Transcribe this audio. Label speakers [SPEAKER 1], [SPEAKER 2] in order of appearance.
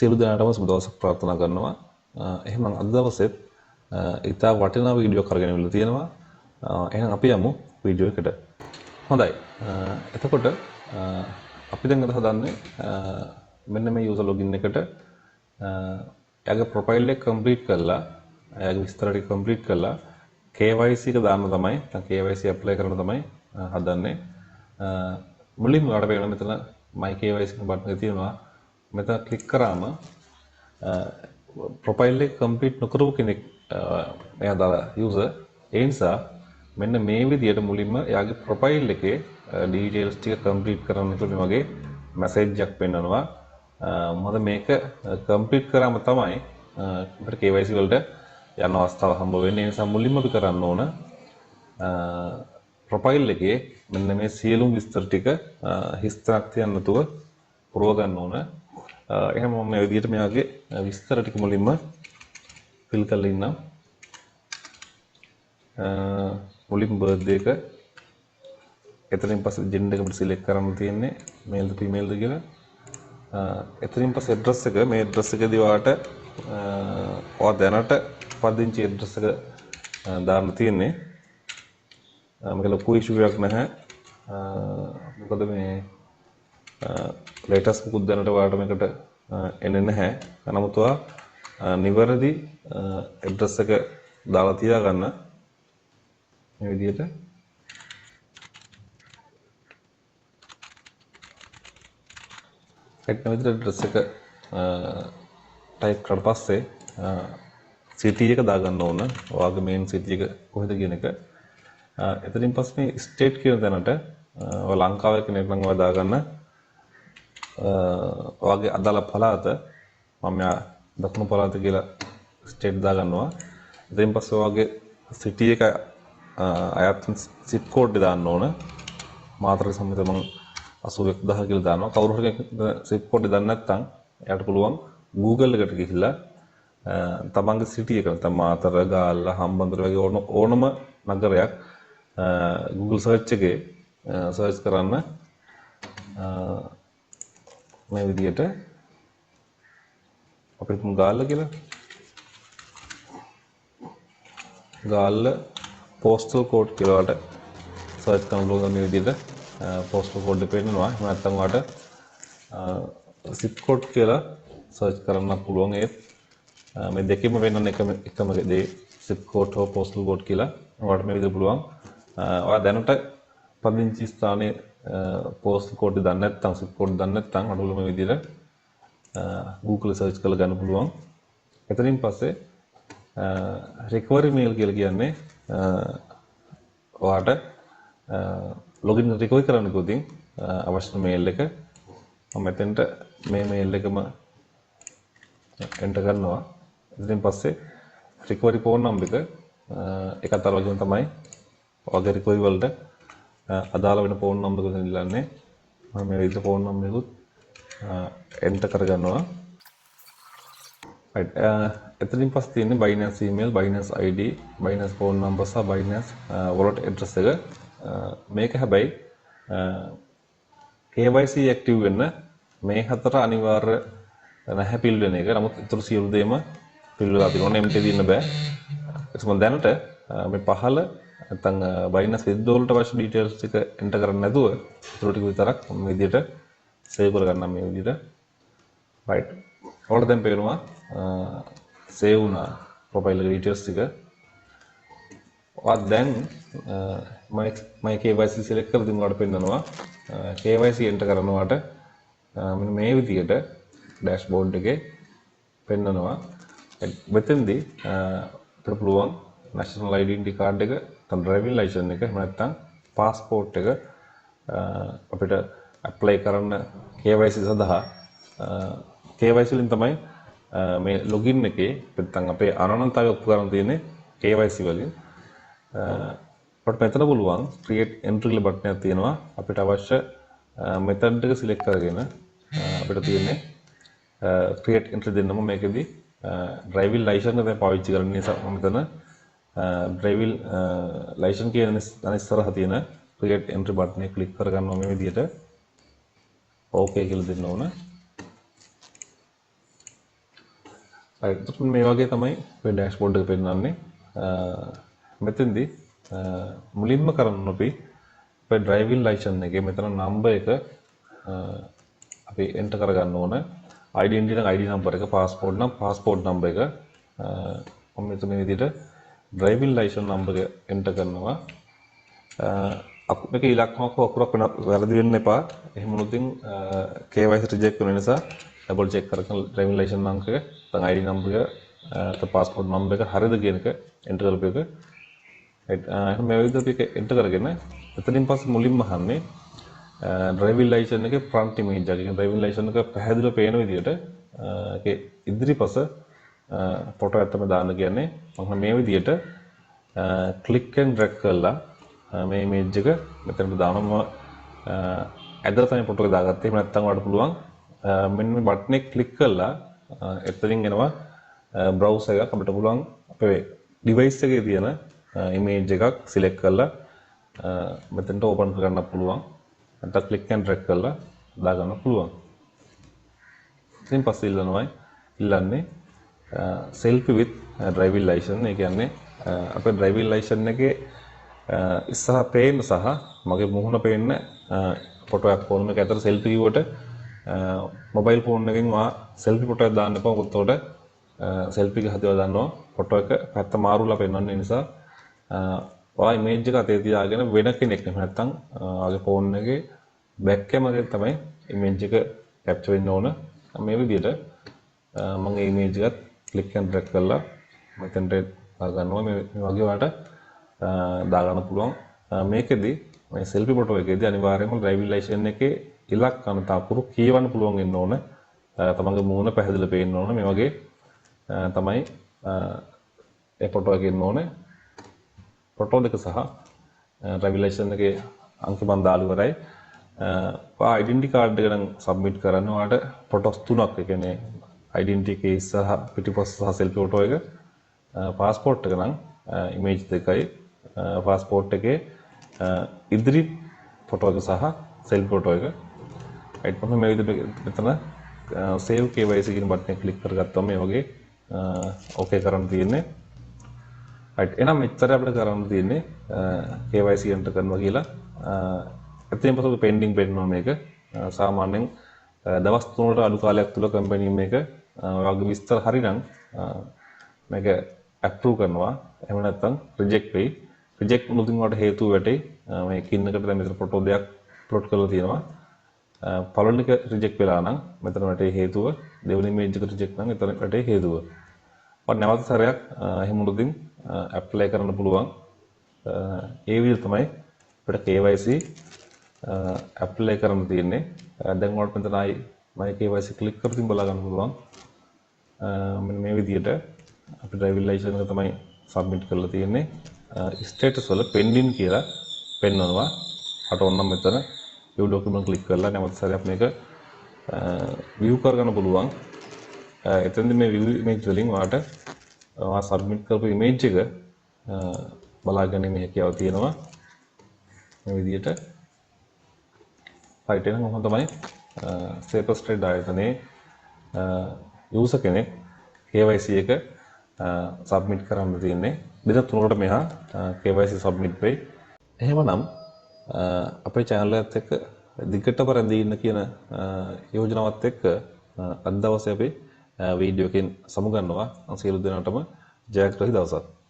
[SPEAKER 1] සියලු දෙනාටම සුබ දවසක් ප්‍රාර්ථනා කරනවා. එහෙනම් අද දවසෙත් ඉතා වටිනා වීඩියෝ කරගෙන ඉවිල්ලා තියෙනවා. එහෙනම් අපි යමු වීඩියෝ එකට. හොඳයි. එතකොට අපි දැන් අද හදන්නේ මෙන්න මේ යූසර් ලොගින් එකට එයාගේ ප්‍රොෆයිල් එක කම්ප්ලීට් කරලා එයාගේ විස්තර ටික කම්ප්ලීට් කරලා KYC එක දාන්න තමයි නැත්නම් KYC ඇප්ලයි කරන්න තමයි හදන්නේ. මුලින්ම ඔයාලට පේනවා මෙතන my KYC බටන් එක තියෙනවා. මෙතන ක්ලික් කරාම ප්‍රොෆයිල් එක කම්ප්ලීට් නොකරපු කෙනෙක් එයා දාලා යූසර් ඒ නිසා මෙන්න මේ විදිහට මුලින්ම එයාගේ ප්‍රොෆයිල් එකේ ඩීටේල්ස් ටික කම්ප්ලීට් කරන්න ඕනේ වගේ මැසේජ් එකක් පෙන්නනවා. මොකද මේක කම්ප්ලීට් කරාම තමයි අපිට KYC වලට යන අවස්ථාව හම්බ වෙන්නේ. ඒ නිසා මුලින්ම අපි කරන්න ඕන ප්‍රොෆයිල් එකේ මෙන්න මේ සියලුම විස්තර ටික හිස්තනක් තියන්න නැතුව පුරව ගන්න ඕන. එහෙනම් මම මේ විදිහට මෙයාගේ විස්තර ටික මුලින්ම ෆිල් කරලා ඉන්නම්. මුලින්ම බර්ත්ඩේ එක එතනින් පස්සේ ජෙන්ඩර් එක අපිට සිලෙක්ට් කරන්න තියෙන්නේ මේල්ද ෆීමේල්ද කියලා. එතනින් පස්සේ ඇඩ්‍රස් එක මේ ඇඩ්‍රස් එකදී ඔයාලට ඔයා දැනට පදිංචි ඇඩ්‍රස් එක දාන්න තියෙන්නේ. මේක ලොකු ඉෂුව එකක් නැහැ. මොකද මේ ලේටස්ට් මුකුත් දැනට ඔයාලට මේකට එන්නේ නැහැ. නමුත් ඔයා නිවැරදි ඇඩ්‍රස් එක දාලා තියාගන්න මේ විදිහට. මේ විදිහට ඇඩ්‍රස් එක ටයිප් කරලා පස්සේ සිටි එක දාගන්න ඕන. ඔයාගේ මේන් සිටි එක කොහෙද කියන එක. එතනින් පස්සේ මේ ස්ටේට් කියන තැනට ඔය ලංකාවේ කෙනෙක් නම් ඔයා දාගන්න. ඔයාගේ අදාළ පළාත මම දකුණු පළාත කියලා ස්ටේට් දාගන්නවා. එතනින් පස්සේ ඔයාගේ සිටි එක අයත් සිප් කෝඩ් එක දාන්න ඕන. මාතර සම්මත මම 81000 කියලා දානවා. කවුරු හරි සිප් කෝඩ් එක දන්නේ නැත්නම් එයාට පුළුවන් Google එකට ගිහිල්ලා තමන්ගේ සිටි එක නැත්නම් මාතර ගාල්ල හම්බන්තොට වගේ ඕනම නගරයක් Google search එකේ search කරන්න මේ විදිහට අපිට ගාල්ල කියලා ගාල්ල postal code කියලා වලට search කරන ලෝක මේ විදිහට postal code එක පෙන්නනවා. එහෙම නැත්නම් ඔයාලට zip code කියලා search කරන්න පුළුවන්. ඒ මේ දෙකෙම වෙනන එකම දේ zip code හෝ postal code කියලා ඔයාලට මේ විදිහට පුළුවන්. ඔයා දැනට පදිංචි ස්ථානයේ postal code දන්නේ නැත්නම් zip code දන්නේ නැත්නම් ඔයාලට මේ විදිහට Google search කරලා ගන්න පුළුවන්. එතනින් පස්සේ recovery mail කියලා කියන්නේ ඔයාලට login recovery කරන්න කිව්වොත් අවශ්‍ය mail එක මම මෙතෙන්ට මේ mail එකම enter කරනවා. ඉතින් පස්සේ recovery phone number එක එකත් අර වගේම තමයි ඔයගේ recovery වලට අදාළ වෙන phone number එක දෙන්නන්නේ. මම මේ විදිහට phone number එකත් enter කරගන්නවා. right එතනින් පස්සේ තියෙන්නේ Binance email, Binance ID, Binance phone number සහ Binance wallet address එක. මේක හැබැයි KYC active වෙන්න මේ හතර අනිවාර්ය නැහැ පිල් වෙන එක. නමුත් ඊටු සියලු දේම පිල් වෙලා තියෙනවා. එම්ටි දින්න බෑ. ඒක මම දැනට මේ පහළ නැත්නම් Binance withdrawal වලට අවශ්‍ය details ටික enter කරන්න නැතුව ඊටු ටික විතරක් මේ විදිහට save කරගන්නම් මේ විදිහට. right. ඔයාලට දැන් පේනවා save වුණා profile එක details ටික. ඔයා දැන් my KYC select කරලා දිනුවාට පෙන්නනවා. KYC enter කරනවාට මෙන්න මේ විදිහට dashboard එකේ පෙන්නනවා. මෙතෙන්දී අපිට පුළුවන් national identity card එක, නැත්නම් driving license එක, එහෙම නැත්නම් passport එක අපිට apply කරන්න KYC සඳහා KYC වලින් තමයි මේ login එකේ නැත්නම් අපේ අනන්‍යතාවය ඔප්පු කරන්න තියෙන්නේ KYC වලින්. අපිට මෙතන පුළුවන් create entry කියලා බටන් එකක් තියෙනවා. අපිට අවශ්‍ය method එක select කරගෙන අපිට තියෙන්නේ create entry දෙන්නම මේකෙදී driving license එක පාවිච්චි කරන නිසා මම මෙතන driving license කියන ඉස්සරහ තියෙන create entry button එක click කරගන්නවා මේ විදිහට okay කියලා දෙන්න ඕන. එතකොට මේ වගේ තමයි මේ ඩෑෂ්බෝඩ් එක පෙන්නන්නේ. මෙතෙන්දී මුලින්ම කරන්න අපි අපේ ඩ්‍රයිවිං ලයිසන්ස් එකේ මෙතන නම්බර් එක අපි එන්ටර් කරගන්න ඕන. ඩෙන්ටිටි නම් ID නම්බර් එක, පාස්පෝර්ට් නම් පාස්පෝර්ට් නම්බර් එක. මම මෙතන මේ විදිහට ඩ්‍රයිවිං ලයිසන්ස් නම්බර් එක එන්ටර් කරනවා. මේක ඉලක්කමක් අකුරක් වැරදි වෙන්න එපා. එහෙම වුණොත් KYC රිජෙක්ට් වෙන නිසා ඩබල් චෙක් කරගෙන ඩ්‍රයිවිං ලයිසන්ස් අංකය, නැත්නම් ID නම්බර් එක, පාස්පෝර්ට් නම්බර් එක හරියද කියන එක එන්ටර් කරපු එක. එහෙනම් මේ විදිහට අපි එන්ටර් කරගෙන එතනින් පස්සේ මුලින්ම අහන්නේ ඩ්‍රයිවිං ලයිසන්ස් එකේ ෆ්‍රන්ට් ඉමේජ් එක. ඩ්‍රයිවිං ලයිසන්ස් එක පැහැදිලිව පේන විදිහට ඒකේ ඉදිරිපස ෆොටෝ එක තමයි දාන්න කියන්නේ. මම මේ විදිහට ක්ලික් ඇන්ඩ් ඩ්‍රැග් කරලා මේ ඉමේජ් එක මෙතනට දානවා. ඇදලා තමයි ෆොටෝ එක දාගත්තේ. එහෙම නැත්නම් ඔයාලට පුළුවන් මෙන්න මේ බටන් එක ක්ලික් කරලා එතනින් එනවා බ්‍රවුසර් එකක්. අපිට පුළුවන් අපේ ඩිවයිස් එකේ තියෙන ඉමේජ් එකක් සිලෙක්ට් කරලා මෙතනට ඕපන් කරගන්න පුළුවන්. නැත්නම් ක්ලික් ඇන්ඩ් ඩ්‍රැග් කරලා දාගන්න පුළුවන්. ඉතින් පස්සේ ඉල්ලන්නේ selfie with driving license. ඒ කියන්නේ අපේ driving license එකේ ඉස්සරහ පේන්න සහ මගේ මුහුණ පේන්න ෆොටෝ එකක් ෆෝන් එක ඇතුළේ selfie කිව්වට මොබයිල් ෆෝන් එකෙන් මා selfie ෆොටෝ එකක් දාන්න එපා. මොකද උඩ selfie එක හදලා දානවා ෆොටෝ එක පැත්ත මාරුලා පෙන්වන්න. ඒ නිසා ඔයා ඉමේජ් එක අතේ තියාගෙන වෙන කෙනෙක් නෙමෙයි නැත්තම් ඔයාගේ ෆෝන් එකේ බෑක් කැමරා එකෙන් තමයි ඉමේජ් එක කැප්චර් වෙන්න ඕන. මේ විදිහට මම මේ ඉමේජ් එකත් ක්ලික් ඇන්ඩ් ඩ්‍රැග් කරලා මෙතෙන්ට දාගන්නවා. මේ වගේ ඔයාලට දාගන්න පුළුවන්. මේකෙදි මේ selfie ෆොටෝ එකේදී අනිවාර්යයෙන්ම ඩ්‍රයිවිං ලයිසන්ස් එකේ ඉලක්කන තකුරු කියවන්න පුළුවන් වෙන්න ඕන. තමන්ගේ මූණ පැහැදිලිව පේන්න ඕන. මේ වගේ තමයි ඒ ෆොටෝ එකේ ඉන්න ඕනේ. ෆොටෝ දෙක සහ ඩ්‍රයිවිං ලයිසන්ස් එකේ අංක මන් දාලා ඉවරයි. ඩෙන්ටිටි කාඩ් එක නම් සබ්මිට් කරන්න ඔයාලට ෆොටෝස් තුනක්. ඒ කියන්නේ ඩෙන්ටිටි එකේ ඉස්සරහ පිටිපස්ස සහ selfie ෆොටෝ එක. පාස්පෝර්ට් එක නම් ඉමේජ් දෙකයි. පාස්පෝර්ට් එකේ ඉදිරි ෆොටෝ එක සහ selfie ෆොටෝ එක. රයිට් මම මේ විදිහට මෙතන save KYC කියන බටන් එක ක්ලික් කරගත්තාම මේ වගේ ඕකේ කරන්න තියෙන්නේ. රයිට් එහෙනම් මෙච්චර අපිට කරන්න තියෙන්නේ KYC එන්ටර් කරනවා කියලා. එතනින් පස්සේ පෙන්ඩින් පෙන්නනවා මේක. සාමාන්‍යයෙන් දවස් 3කට අඩු කාලයක් තුල කම්පැනි මේක ඔයාගේ විස්තර හරිනම් මේක අප්‍රූව් කරනවා. එහෙම නැත්නම් රිජෙක්ට් වෙයි. රිජෙක්ට් වුණොත් වලට හේතුව වැටේ. මේ කින්නකට දැන් මෙතන ෆොටෝ දෙකක් අප්ලෝඩ් කරලා තියෙනවා. පළවෙනි එක රිජෙක්ට් වෙලා නම් මෙතන වැටේ හේතුව. දෙවෙනි ඉමේජ් එක රිජෙක්ට් නම් එතන වැටේ හේතුව. ඔන්න නැවත සැරයක් එහෙම වුණොත් ඇප්ලයි කරන්න පුළුවන්. ඒ විදිහ තමයි අපිට KYC ඇප්ලයි කරන්න තියෙන්නේ. දැන් ඔයාලට මෙතන ආයි my KYC ක්ලික් කරලා බලා ගන්න පුළුවන්. මෙන්න මේ විදිහට අපි ඩ්‍රයිවිං ලයිසන්ස් එක තමයි සබ්මිට් කරලා තියෙන්නේ. ස්ටේටස් වල පෙන්ඩින් කියලා පෙන්වනවා. අට ඕනනම් මෙතන view document ක්ලික් කරලා නැවත සැරයක් මේක view කරගන්න පුළුවන්. එතෙන්දී මේ view image වලින් ඔයාලට ඔයා සබ්මිට් කරපු image එක බලා ගැනීමේ හැකියාව තියෙනවා. මේ විදිහට right එහෙනම් මොකක්ද තමයි සේපස් ට්‍රේඩ් ආයතනයේ යූසර් කෙනෙක් KYC එක සබ්මිට් කරන්න තියෙන්නේ. දින 3කට මෙහා KYC සබ්මිට් වෙයි. එහෙමනම් අපේ channel එකත් එක්ක දිගටම රැඳී ඉන්න කියන යෝජනාවත් එක්ක අද දවසේ අපි වීඩියෝ එකෙන් සමුගන්නවා. සියලු දෙනාටම ජයග්‍රහී දවසක්.